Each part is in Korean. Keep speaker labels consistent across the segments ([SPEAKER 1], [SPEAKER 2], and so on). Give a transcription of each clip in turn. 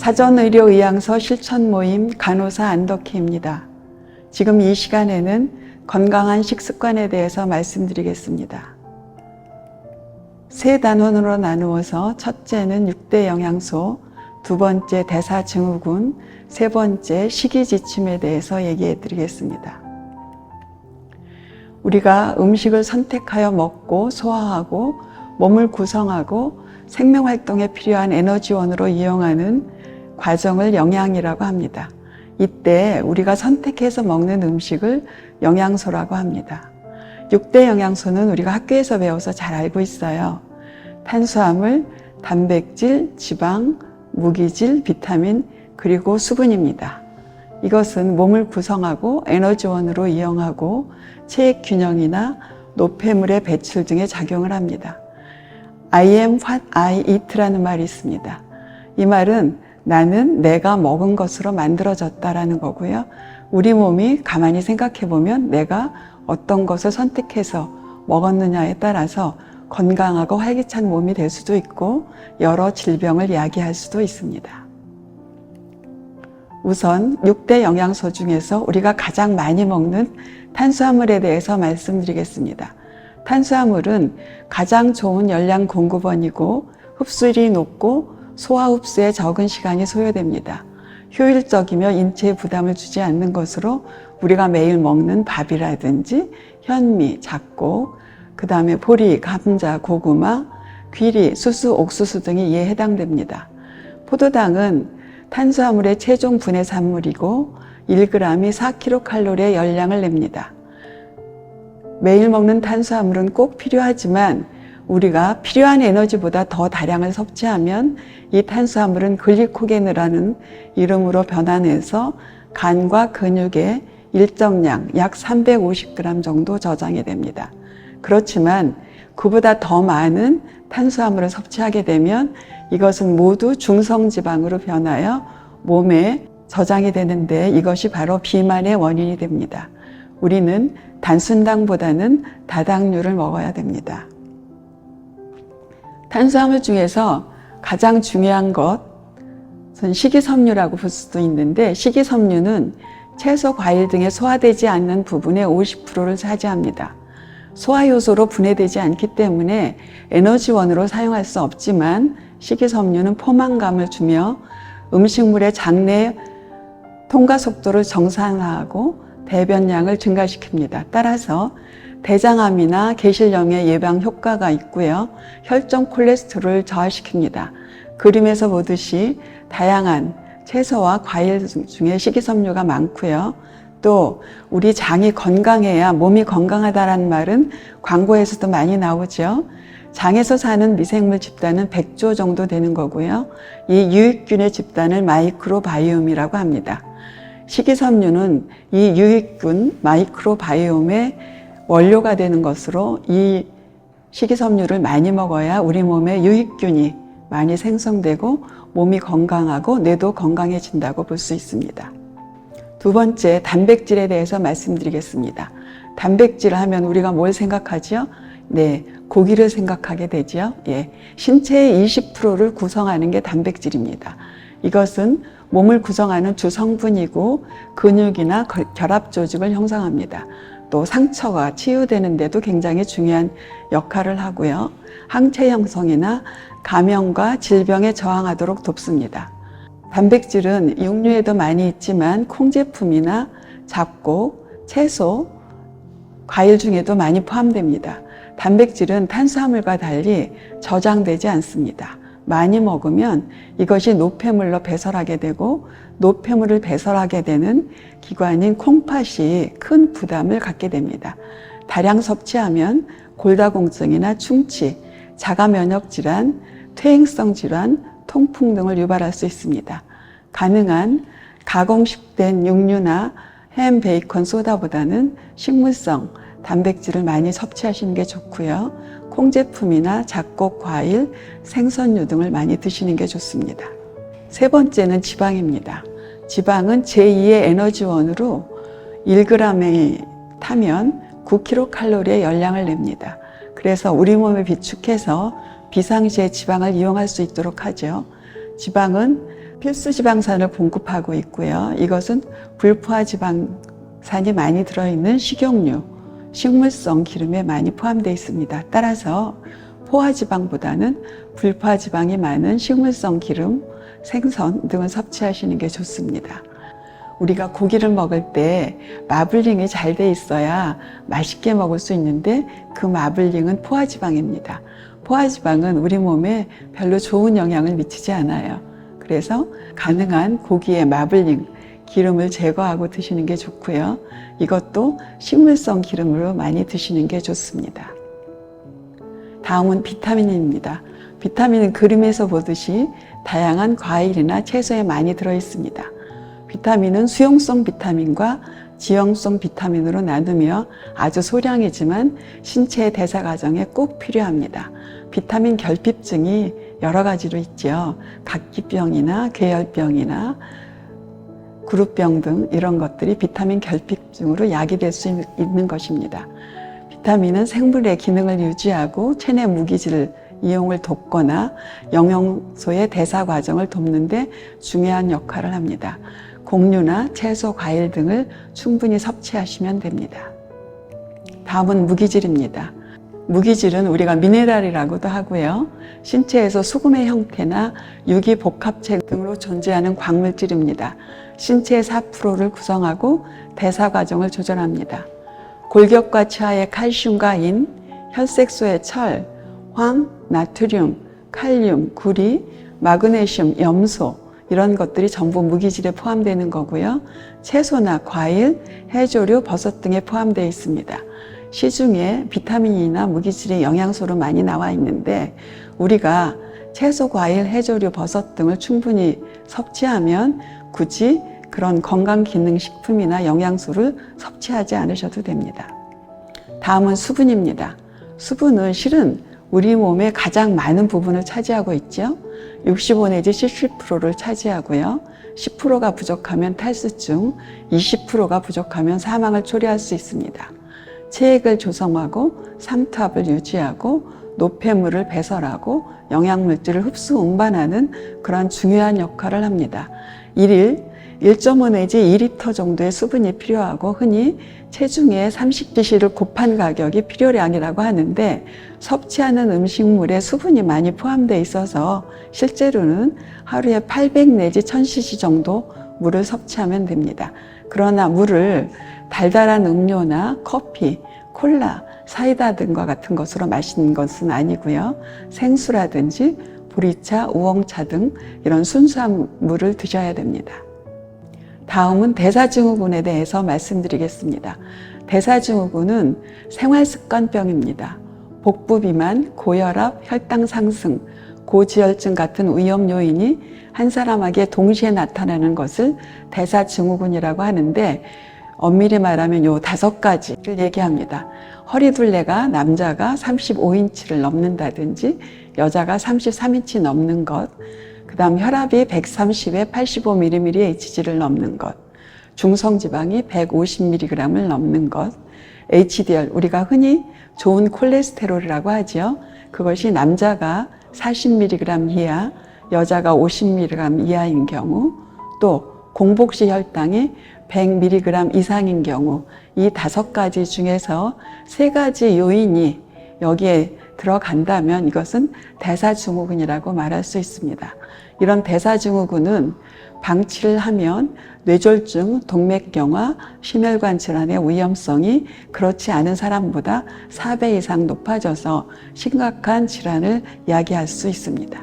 [SPEAKER 1] 사전의료의향서 실천모임 간호사 안덕희입니다. 지금 이 시간에는 건강한 식습관에 대해서 말씀드리겠습니다. 세 단원으로 나누어서 첫째는 6대 영양소, 두 번째 대사증후군, 세 번째 식이지침에 대해서 얘기해 드리겠습니다. 우리가 음식을 선택하여 먹고 소화하고 몸을 구성하고 생명활동에 필요한 에너지원으로 이용하는 과정을 영양이라고 합니다. 이때 우리가 선택해서 먹는 음식을 영양소라고 합니다. 6대 영양소는 우리가 학교에서 배워서 잘 알고 있어요. 탄수화물, 단백질, 지방, 무기질, 비타민, 그리고 수분입니다. 이것은 몸을 구성하고 에너지원으로 이용하고 체액 균형이나 노폐물의 배출 등에 작용을 합니다. I am what I eat라는 말이 있습니다. 이 말은 나는 내가 먹은 것으로 만들어졌다라는 거고요. 우리 몸이 가만히 생각해 보면 내가 어떤 것을 선택해서 먹었느냐에 따라서 건강하고 활기찬 몸이 될 수도 있고 여러 질병을 야기할 수도 있습니다. 우선 6대 영양소 중에서 우리가 가장 많이 먹는 탄수화물에 대해서 말씀드리겠습니다. 탄수화물은 가장 좋은 열량 공급원이고 흡수율이 높고 소화 흡수에 적은 시간이 소요됩니다. 효율적이며 인체에 부담을 주지 않는 것으로 우리가 매일 먹는 밥이라든지 현미, 잡곡, 그 다음에 보리, 감자, 고구마, 귀리, 수수, 옥수수 등이 이에 해당됩니다. 포도당은 탄수화물의 최종 분해 산물이고 1g이 4kcal의 열량을 냅니다. 매일 먹는 탄수화물은 꼭 필요하지만 우리가 필요한 에너지보다 더 다량을 섭취하면 이 탄수화물은 글리코겐이라는 이름으로 변환해서 간과 근육에 일정량 약 350g 정도 저장이 됩니다. 그렇지만 그보다 더 많은 탄수화물을 섭취하게 되면 이것은 모두 중성지방으로 변하여 몸에 저장이 되는데 이것이 바로 비만의 원인이 됩니다. 우리는 단순당보다는 다당류를 먹어야 됩니다. 탄수화물 중에서 가장 중요한 것은 식이섬유라고 볼 수도 있는데 식이섬유는 채소, 과일 등에 소화되지 않는 부분의 50%를 차지합니다. 소화효소로 분해되지 않기 때문에 에너지원으로 사용할 수 없지만 식이섬유는 포만감을 주며 음식물의 장내 통과 속도를 정상화하고 대변량을 증가시킵니다. 따라서 대장암이나 계실염의 예방 효과가 있고요. 혈중 콜레스테롤을 저하시킵니다. 그림에서 보듯이 다양한 채소와 과일 중에 식이섬유가 많고요. 또 우리 장이 건강해야 몸이 건강하다라는 말은 광고에서도 많이 나오죠. 장에서 사는 미생물 집단은 100조 정도 되는 거고요. 이 유익균의 집단을 마이크로바이옴이라고 합니다. 식이섬유는 이 유익균 마이크로바이옴의 원료가 되는 것으로 이 식이섬유를 많이 먹어야 우리 몸에 유익균이 많이 생성되고 몸이 건강하고 뇌도 건강해진다고 볼 수 있습니다. 두 번째, 단백질에 대해서 말씀드리겠습니다. 단백질 하면 우리가 뭘 생각하죠? 네, 고기를 생각하게 되죠. 예, 신체의 20%를 구성하는 게 단백질입니다. 이것은 몸을 구성하는 주성분이고 근육이나 결합 조직을 형성합니다. 또 상처가 치유되는 데도 굉장히 중요한 역할을 하고요. 항체 형성이나 감염과 질병에 저항하도록 돕습니다. 단백질은 육류에도 많이 있지만 콩제품이나 잡곡, 채소, 과일 중에도 많이 포함됩니다. 단백질은 탄수화물과 달리 저장되지 않습니다. 많이 먹으면 이것이 노폐물로 배설하게 되고 노폐물을 배설하게 되는 기관인 콩팥이 큰 부담을 갖게 됩니다. 다량 섭취하면 골다공증이나 충치, 자가면역질환, 퇴행성 질환, 통풍 등을 유발할 수 있습니다. 가능한 가공식된 육류나 햄, 베이컨, 소다보다는 식물성 단백질을 많이 섭취하시는 게 좋고요. 콩제품이나 잡곡, 과일, 생선류 등을 많이 드시는 게 좋습니다. 세 번째는 지방입니다. 지방은 제2의 에너지원으로 1g에 타면 9kcal의 열량을 냅니다. 그래서 우리 몸에 비축해서 비상시에 지방을 이용할 수 있도록 하죠. 지방은 필수 지방산을 공급하고 있고요. 이것은 불포화 지방산이 많이 들어있는 식용유, 식물성 기름에 많이 포함되어 있습니다. 따라서 포화 지방보다는 불포화 지방이 많은 식물성 기름, 생선 등을 섭취하시는 게 좋습니다. 우리가 고기를 먹을 때 마블링이 잘 돼 있어야 맛있게 먹을 수 있는데 그 마블링은 포화 지방입니다. 포화 지방은 우리 몸에 별로 좋은 영향을 미치지 않아요. 그래서 가능한 고기의 마블링, 기름을 제거하고 드시는 게 좋고요. 이것도 식물성 기름으로 많이 드시는 게 좋습니다. 다음은 비타민입니다. 비타민은 그림에서 보듯이 다양한 과일이나 채소에 많이 들어있습니다. 비타민은 수용성 비타민과 지용성 비타민으로 나누며 아주 소량이지만 신체의 대사 과정에 꼭 필요합니다. 비타민 결핍증이 여러 가지로 있죠. 각기병이나 괴혈병이나 그룹병 등 이런 것들이 비타민 결핍증으로 야기될 수 있는 것입니다. 비타민은 생물의 기능을 유지하고 체내 무기질 이용을 돕거나 영양소의 대사 과정을 돕는 데 중요한 역할을 합니다. 곡류나 채소, 과일 등을 충분히 섭취하시면 됩니다. 다음은 무기질입니다. 무기질은 우리가 미네랄이라고도 하고요. 신체에서 수금의 형태나 유기복합체 등으로 존재하는 광물질입니다. 신체의 4%를 구성하고 대사 과정을 조절합니다. 골격과 치아의 칼슘과 인, 혈색소의 철, 황, 나트륨, 칼륨, 구리, 마그네슘, 염소 이런 것들이 전부 무기질에 포함되는 거고요. 채소나 과일, 해조류, 버섯 등에 포함되어 있습니다. 시중에 비타민이나 무기질의 영양소로 많이 나와 있는데 우리가 채소, 과일, 해조류, 버섯 등을 충분히 섭취하면 굳이 그런 건강기능식품이나 영양소를 섭취하지 않으셔도 됩니다. 다음은 수분입니다. 수분은 실은 우리 몸의 가장 많은 부분을 차지하고 있죠. 65 내지 70%를 차지하고요. 10%가 부족하면 탈수증, 20%가 부족하면 사망을 초래할 수 있습니다. 체액을 조성하고 삼투압을 유지하고 노폐물을 배설하고 영양물질을 흡수 운반하는 그런 중요한 역할을 합니다. 1일 1.5 내지 2리터 정도의 수분이 필요하고 흔히 체중의 30cc를 곱한 가격이 필요량이라고 하는데 섭취하는 음식물에 수분이 많이 포함되어 있어서 실제로는 하루에 800 내지 1000cc 정도 물을 섭취하면 됩니다. 그러나 물을 달달한 음료나 커피, 콜라, 사이다 등과 같은 것으로 마시는 것은 아니고요. 생수라든지 보리차, 우엉차 등 이런 순수한 물을 드셔야 됩니다. 다음은 대사증후군에 대해서 말씀드리겠습니다. 대사증후군은 생활습관병입니다. 복부 비만, 고혈압, 혈당 상승, 고지혈증 같은 위험 요인이 한 사람에게 동시에 나타나는 것을 대사증후군이라고 하는데 엄밀히 말하면 요 5가지를 얘기합니다. 허리둘레가 남자가 35인치를 넘는다든지 여자가 33인치 넘는 것, 그 다음 혈압이 130에 85mmHg를 넘는 것, 중성지방이 150mg을 넘는 것, HDL, 우리가 흔히 좋은 콜레스테롤이라고 하죠. 그것이 남자가 40mg 이하, 여자가 50mg 이하인 경우, 또 공복시 혈당이 100mg 이상인 경우, 이 5가지 중에서 3가지 요인이 여기에 들어간다면 이것은 대사증후군이라고 말할 수 있습니다. 이런 대사증후군은 방치를 하면 뇌졸중, 동맥경화, 심혈관 질환의 위험성이 그렇지 않은 사람보다 4배 이상 높아져서 심각한 질환을 야기할 수 있습니다.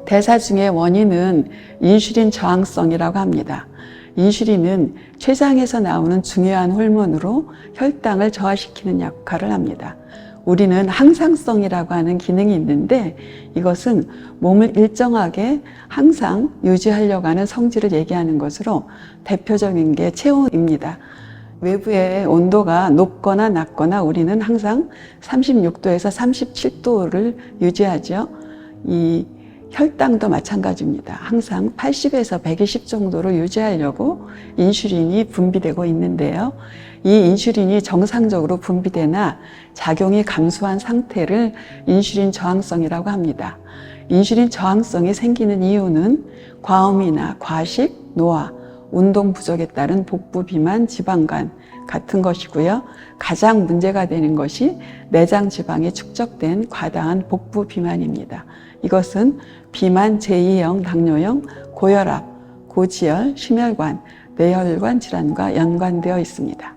[SPEAKER 1] 대사증의 원인은 인슐린 저항성이라고 합니다. 인슐린은 췌장에서 나오는 중요한 호르몬으로 혈당을 저하시키는 역할을 합니다. 우리는 항상성이라고 하는 기능이 있는데 이것은 몸을 일정하게 항상 유지하려고 하는 성질을 얘기하는 것으로 대표적인 게 체온입니다. 외부의 온도가 높거나 낮거나 우리는 항상 36도에서 37도를 유지하죠. 이 혈당도 마찬가지입니다. 항상 80에서 120 정도로 유지하려고 인슐린이 분비되고 있는데요. 이 인슐린이 정상적으로 분비되나 작용이 감소한 상태를 인슐린 저항성이라고 합니다. 인슐린 저항성이 생기는 이유는 과음이나 과식, 노화, 운동 부족에 따른 복부 비만, 지방간 같은 것이고요. 가장 문제가 되는 것이 내장 지방이 축적된 과다한 복부 비만입니다. 이것은 비만 제2형 당뇨형, 고혈압, 고지혈, 심혈관, 뇌혈관 질환과 연관되어 있습니다.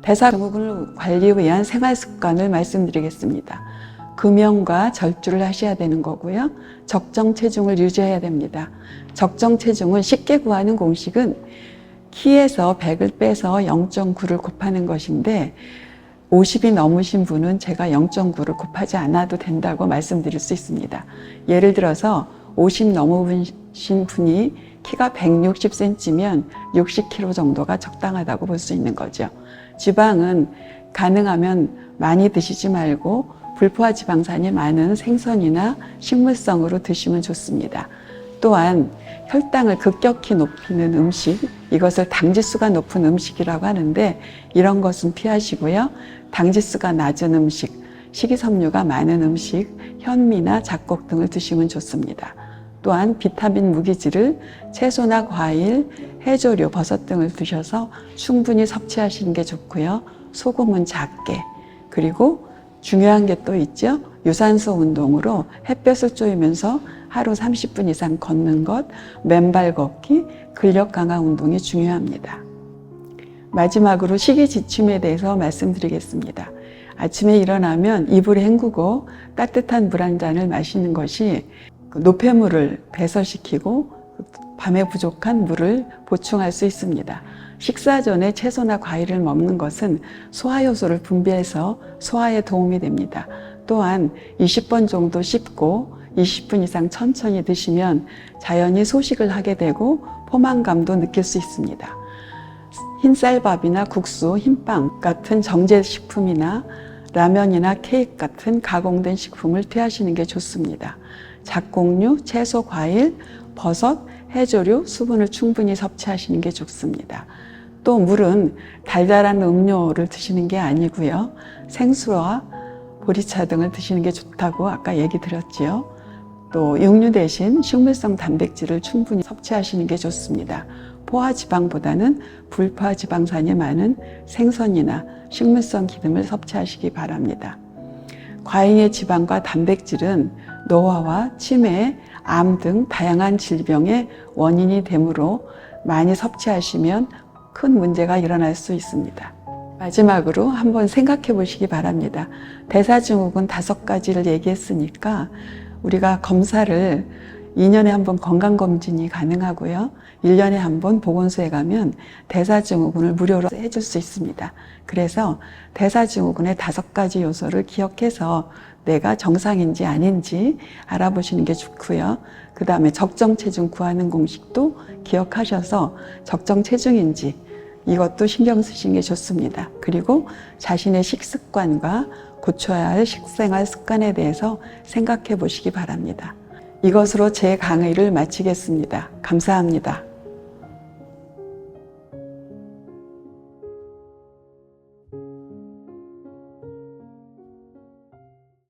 [SPEAKER 1] 대사증후군을 관리 위한 생활 습관을 말씀드리겠습니다. 금연과 절주를 하셔야 되는 거고요. 적정 체중을 유지해야 됩니다. 적정 체중은 쉽게 구하는 공식은 키에서 100을 빼서 0.9를 곱하는 것인데 50이 넘으신 분은 제가 0.9를 곱하지 않아도 된다고 말씀드릴 수 있습니다. 예를 들어서 50 넘으신 분이 키가 160cm면 60kg 정도가 적당하다고 볼 수 있는 거죠. 지방은 가능하면 많이 드시지 말고 불포화 지방산이 많은 생선이나 식물성으로 드시면 좋습니다. 또한 혈당을 급격히 높이는 음식, 이것을 당지수가 높은 음식이라고 하는데 이런 것은 피하시고요. 당지수가 낮은 음식, 식이섬유가 많은 음식, 현미나 잡곡 등을 드시면 좋습니다. 또한 비타민 무기질을 채소나 과일, 해조류, 버섯 등을 드셔서 충분히 섭취하시는 게 좋고요. 소금은 작게, 그리고 중요한 게 또 있죠. 유산소 운동으로 햇볕을 쬐면서 하루 30분 이상 걷는 것, 맨발 걷기, 근력 강화 운동이 중요합니다. 마지막으로 식이 지침에 대해서 말씀드리겠습니다. 아침에 일어나면 이불을 헹구고 따뜻한 물 한 잔을 마시는 것이 노폐물을 배설시키고 밤에 부족한 물을 보충할 수 있습니다. 식사 전에 채소나 과일을 먹는 것은 소화효소를 분비해서 소화에 도움이 됩니다. 또한 20번 정도 씹고 20분 이상 천천히 드시면 자연히 소식을 하게 되고 포만감도 느낄 수 있습니다. 흰쌀밥이나 국수, 흰빵 같은 정제식품이나 라면이나 케이크 같은 가공된 식품을 피하시는 게 좋습니다. 잡곡류, 채소, 과일, 버섯, 해조류, 수분을 충분히 섭취하시는 게 좋습니다. 또 물은 달달한 음료를 드시는 게 아니고요. 생수와 보리차 등을 드시는 게 좋다고 아까 얘기 드렸지요. 또 육류 대신 식물성 단백질을 충분히 섭취하시는 게 좋습니다. 포화지방보다는 불포화지방산이 많은 생선이나 식물성 기름을 섭취하시기 바랍니다. 과잉의 지방과 단백질은 노화와 치매, 암 등 다양한 질병의 원인이 되므로 많이 섭취하시면 큰 문제가 일어날 수 있습니다. 마지막으로 한번 생각해 보시기 바랍니다. 대사증후군 5가지를 얘기했으니까 우리가 검사를 2년에 한 번 건강검진이 가능하고요. 1년에 한 번 보건소에 가면 대사증후군을 무료로 해줄 수 있습니다. 그래서 대사증후군의 5가지 요소를 기억해서 내가 정상인지 아닌지 알아보시는 게 좋고요. 그 다음에 적정 체중 구하는 공식도 기억하셔서 적정 체중인지 이것도 신경 쓰시는 게 좋습니다. 그리고 자신의 식습관과 고쳐야 할 식생활 습관에 대해서 생각해 보시기 바랍니다. 이것으로 제 강의를 마치겠습니다. 감사합니다.